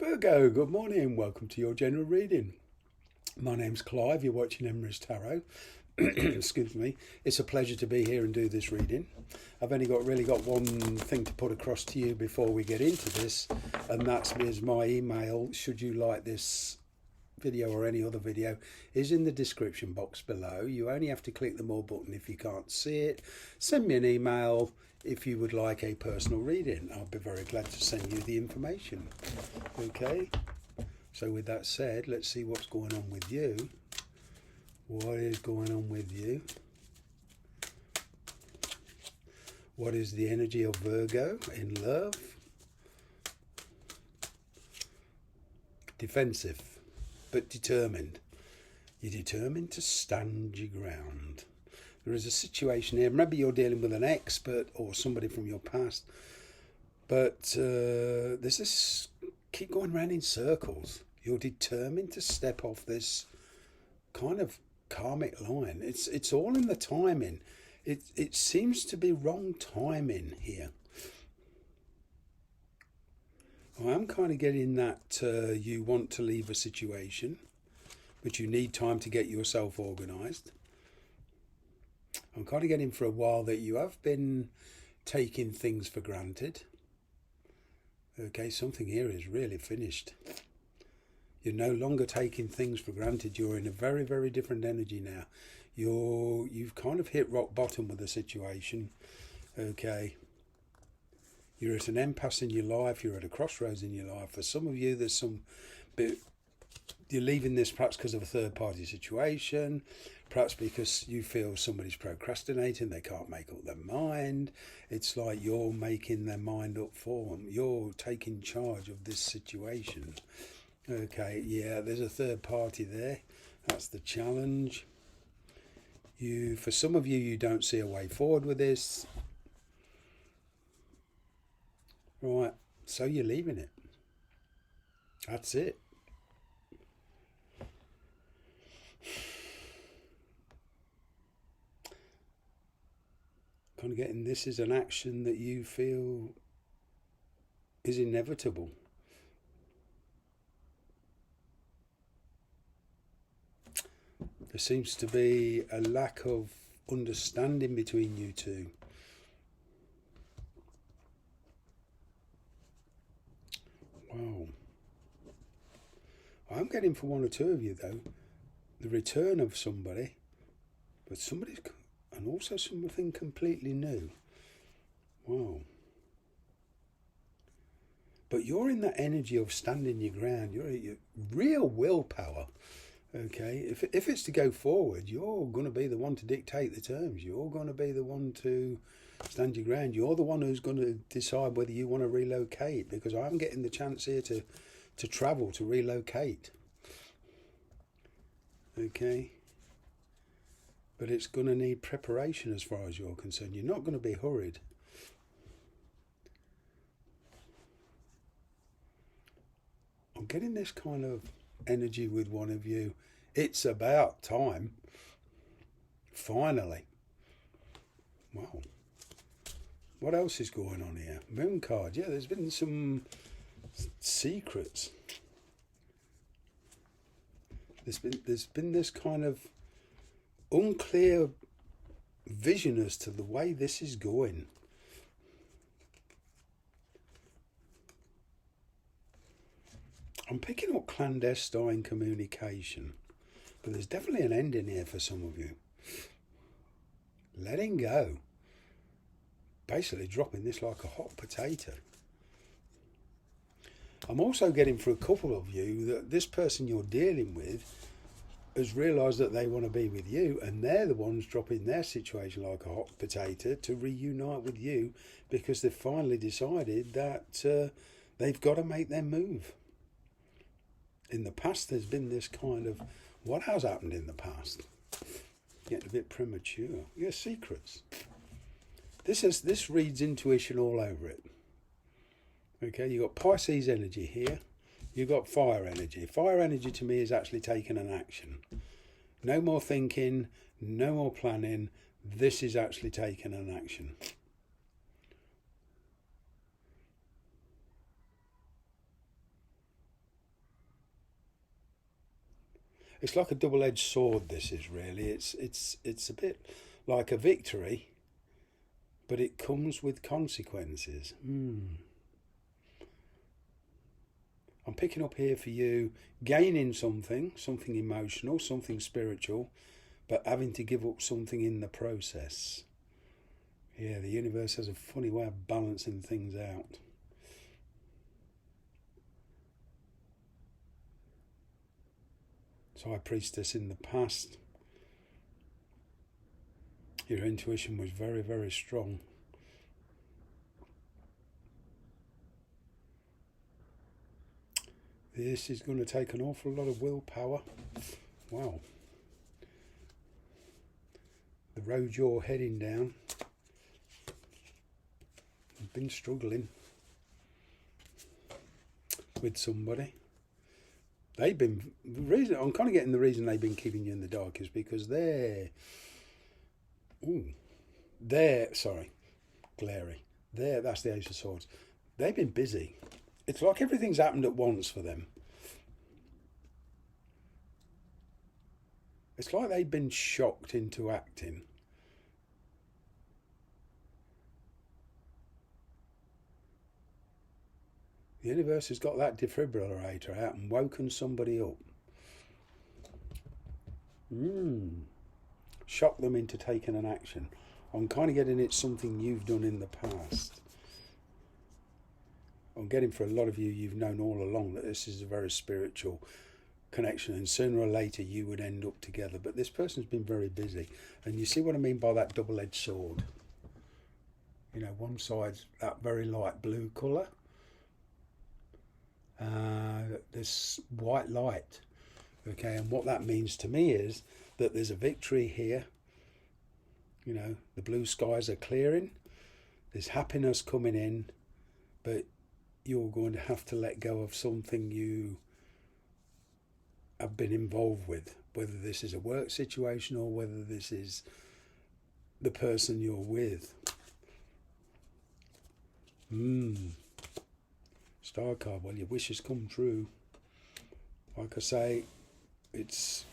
Virgo, good morning. Welcome to your general reading. My name's Clive. You're watching Emery's Tarot. Excuse me. It's a pleasure to be here and do this reading. I've only really got one thing to put across to you before we get into this, and that's my email. Should you like this video or any other video, is in the description box below. You only have to click the more button if you can't see it. Send me an email if you would like a personal reading. I'll be very glad to send you the information. Okay, so with that said, let's see what's going on with you. What is going on with you? What is the energy of Virgo in love? Defensive, but determined. You're determined to stand your ground. There is a situation here. Maybe you're dealing with an expert or somebody from your past, but there's this keep going round in circles. You're determined to step off this kind of karmic line. It's all in the timing. It seems to be wrong timing here. I'm kind of getting that you want to leave a situation, but you need time to get yourself organised. I'm kind of getting for a while that you have been taking things for granted. Okay, something here is really finished. You're no longer taking things for granted. You're in a very, very different energy now. You've kind of hit rock bottom with the situation. Okay. You're at an impasse in your life. You're at a crossroads in your life. For some of you, there's some bit. You're leaving this perhaps because of a third-party situation, perhaps because you feel somebody's procrastinating, they can't make up their mind. It's like you're making their mind up for them. You're taking charge of this situation. Okay, yeah, there's a third party there. That's the challenge. For some of you, you don't see a way forward with this. Right, so you're leaving it. That's it. Kind of getting this is an action that you feel is inevitable. There seems to be a lack of understanding between you two. Wow. I'm getting for one or two of you though, the return of somebody, but somebody's, and also something completely new. Wow. But you're in that energy of standing your ground. You're at your real willpower. Okay, if it's to go forward, you're going to be the one to dictate the terms. You're going to be the one to stand your ground. You're the one who's going to decide whether you want to relocate, because I'm getting the chance here to travel, to relocate. Okay. But it's going to need preparation as far as you're concerned. You're not going to be hurried. I'm getting this kind of energy with one of you. It's about time. Finally. Wow. What else is going on here? Moon card. Yeah, there's been some secrets. There's been this kind of unclear vision as to the way this is going. I'm picking up clandestine communication, but there's definitely an ending here for some of you. Letting go. Basically dropping this like a hot potato. I'm also getting for a couple of you that this person you're dealing with has realised that they want to be with you, and they're the ones dropping their situation like a hot potato to reunite with you, because they've finally decided that they've got to make their move. In the past, there's been this kind of, what has happened in the past? Getting a bit premature. Yeah, secrets. This reads intuition all over it. Okay, you've got Pisces energy here. You've got fire energy. Fire energy to me is actually taking an action. No more thinking, no more planning. This is actually taking an action. It's like a double-edged sword. This is really. It's a bit like a victory, but it comes with consequences. I'm picking up here for you, gaining something emotional, something spiritual, but having to give up something in the process. Yeah, the universe has a funny way of balancing things out. So, High Priestess, in the past, your intuition was very, very strong. This is going to take an awful lot of willpower. Wow. The road you're heading down, you've been struggling with somebody. I'm kind of getting the reason they've been keeping you in the dark is because glary. That's the Ace of Swords. They've been busy. It's like everything's happened at once for them. It's like they've been shocked into acting. The universe has got that defibrillator out and woken somebody up. Shock them into taking an action. I'm kind of getting it's something you've done in the past. I'm getting for a lot of you, you've known all along that this is a very spiritual connection, and sooner or later you would end up together. But this person's been very busy, and you see what I mean by that double-edged sword. You know, one side's that very light blue colour. This white light. Okay, and what that means to me is that there's a victory here. You know, the blue skies are clearing. There's happiness coming in, but you're going to have to let go of something you have been involved with, whether this is a work situation or whether this is the person you're with. Star card, well, your wishes come true. Like I say, it's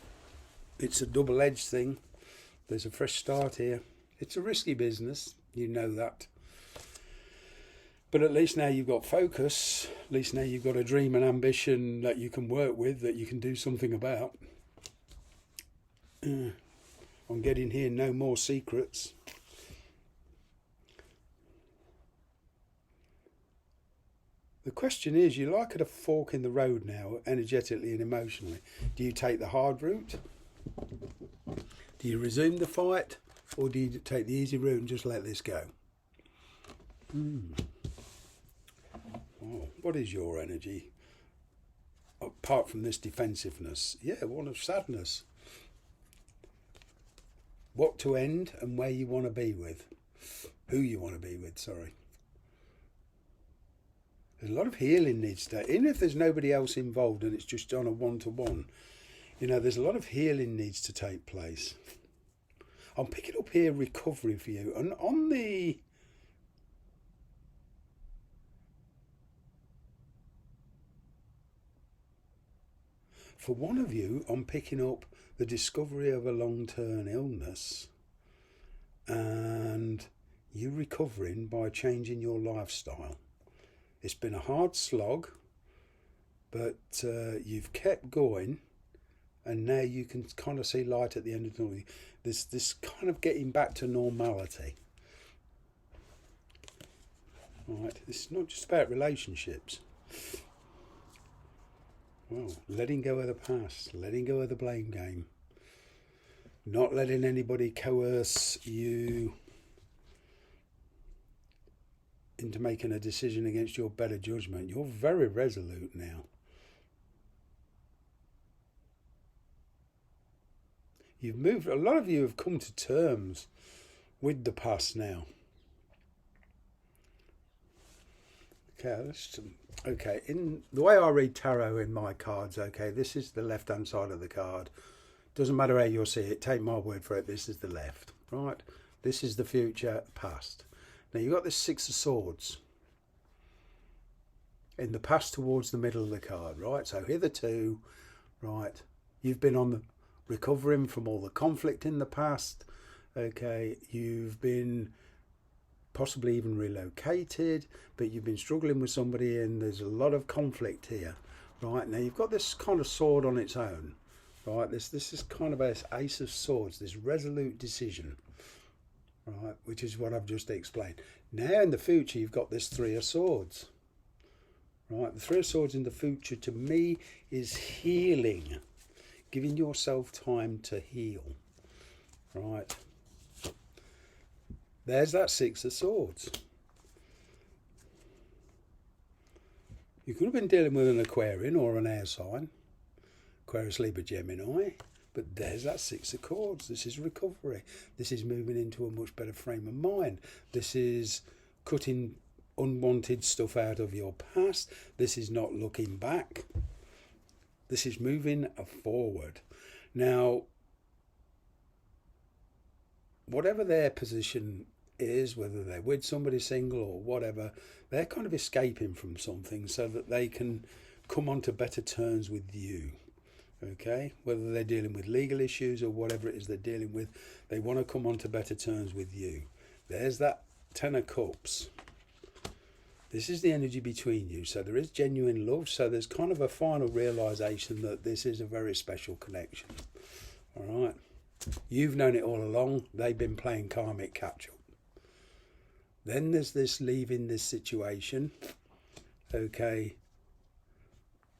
a double-edged thing. There's a fresh start here. It's a risky business, you know that. But at least now you've got focus. At least now you've got a dream and ambition that you can work with, that you can do something about. I'm getting here no more secrets. The question is, you're like at a fork in the road now, energetically and emotionally. Do you take the hard route? Do you resume the fight? Or do you take the easy route and just let this go? Oh, what is your energy? Apart from this defensiveness. Yeah, one of sadness. What to end and where you want to be with. Who you want to be with, sorry. There's a lot of healing needs to, even if there's nobody else involved and it's just on a one-to-one, you know, there's a lot of healing needs to take place. I'm picking up here recovery for you. And on the... For one of you, I'm picking up the discovery of a long-term illness and you recovering by changing your lifestyle. It's been a hard slog, but you've kept going, and now you can kind of see light at the end of the tunnel. There's this kind of getting back to normality. Right, this is not just about relationships. Well, letting go of the past, letting go of the blame game, not letting anybody coerce you into making a decision against your better judgment. You're very resolute now. You've moved, a lot of you have come to terms with the past now. Okay, in the way I read tarot in my cards, okay, this is the left-hand side of the card. Doesn't matter how you'll see it, take my word for it, this is the left, right? This is the future, past. Now you've got this Six of Swords in the past towards the middle of the card, right? So hitherto, right, You've been on the recovering from all the conflict in the past. Okay, you've been possibly even relocated, but you've been struggling with somebody and there's a lot of conflict here. Right, now you've got this kind of sword on its own. Right, this is kind of a ace of swords, this resolute decision. Right, which is what I've just explained. Now in the future you've got this three of swords. Right, the three of swords in the future to me is healing. Giving yourself time to heal. Right. There's that six of swords. You could have been dealing with an Aquarian or an air sign. Aquarius, Libra, Gemini. But there's that six of swords. This is recovery. This is moving into a much better frame of mind. This is cutting unwanted stuff out of your past. This is not looking back. This is moving forward. Now, whatever their position is, whether they're with somebody single or whatever, they're kind of escaping from something so that they can come onto better terms with you. Okay, whether they're dealing with legal issues or whatever it is they're dealing with, they want to come onto better terms with you. There's that Ten of Cups. This is the energy between you. So there is genuine love. So there's kind of a final realization that this is a very special connection. All right. You've known it all along. They've been playing karmic catch up. Then there's this leaving this situation. Okay.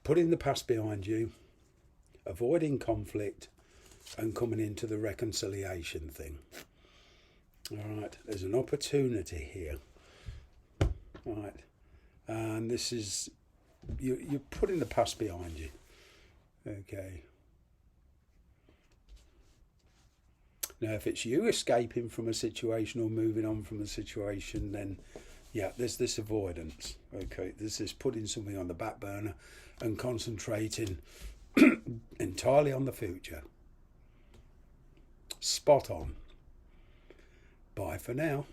Putting the past behind you. Avoiding conflict. And coming into the reconciliation thing. All right. There's an opportunity here. Right, and this is, you're putting the past behind you. Okay. Now, if it's you escaping from a situation or moving on from a situation, then, yeah, there's this avoidance. Okay, this is putting something on the back burner and concentrating entirely on the future. Spot on. Bye for now.